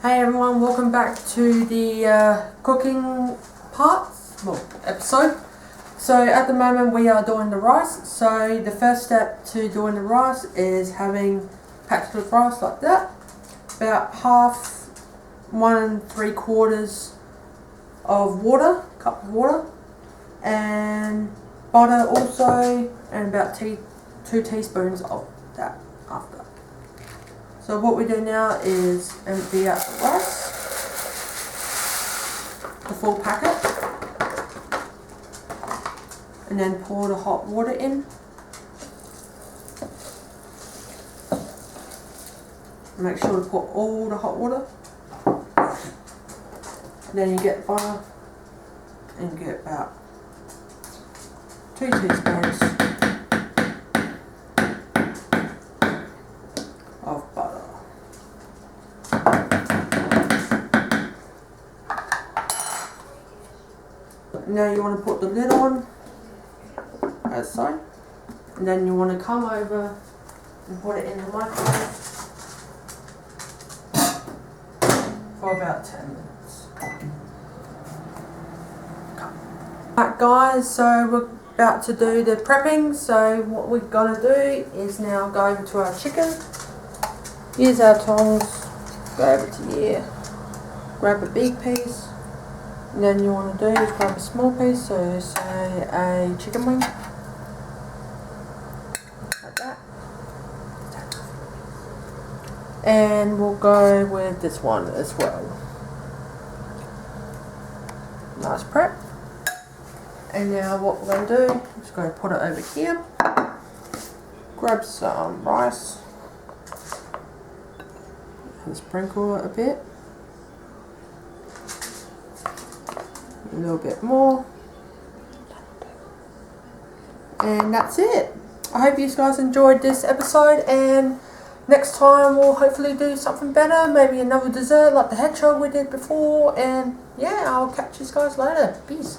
Hey everyone, welcome back to the cooking episode. So at the moment we are doing the rice. So the first step to doing the rice is having patched of rice like that. About half, 1 3/4 of water, cup of water, and butter also, and about 2 teaspoons of that after. So what we do now is empty out the rice, the full packet, and then pour the hot water in. Make sure to put all the hot water. And then you get butter and get about 2 teaspoons of butter. Now you want to put the lid on, as so, and then you want to come over and put it in the microwave for about 10 minutes. Alright guys, so we're about to do the prepping. So what we're going to do is now go over to our chicken. Use our tongs, go over to here, grab a big piece, and then you want to do is grab a small piece, so say a chicken wing, like that. And we'll go with this one as well. Nice prep. And now what we're going to do, I'm just going to put it over here, grab some rice, and sprinkle it a bit, a little bit more, and that's it. I hope you guys enjoyed this episode, and next time we'll hopefully do something better, maybe another dessert like the hedgehog we did before, and yeah, I'll catch you guys later. Peace.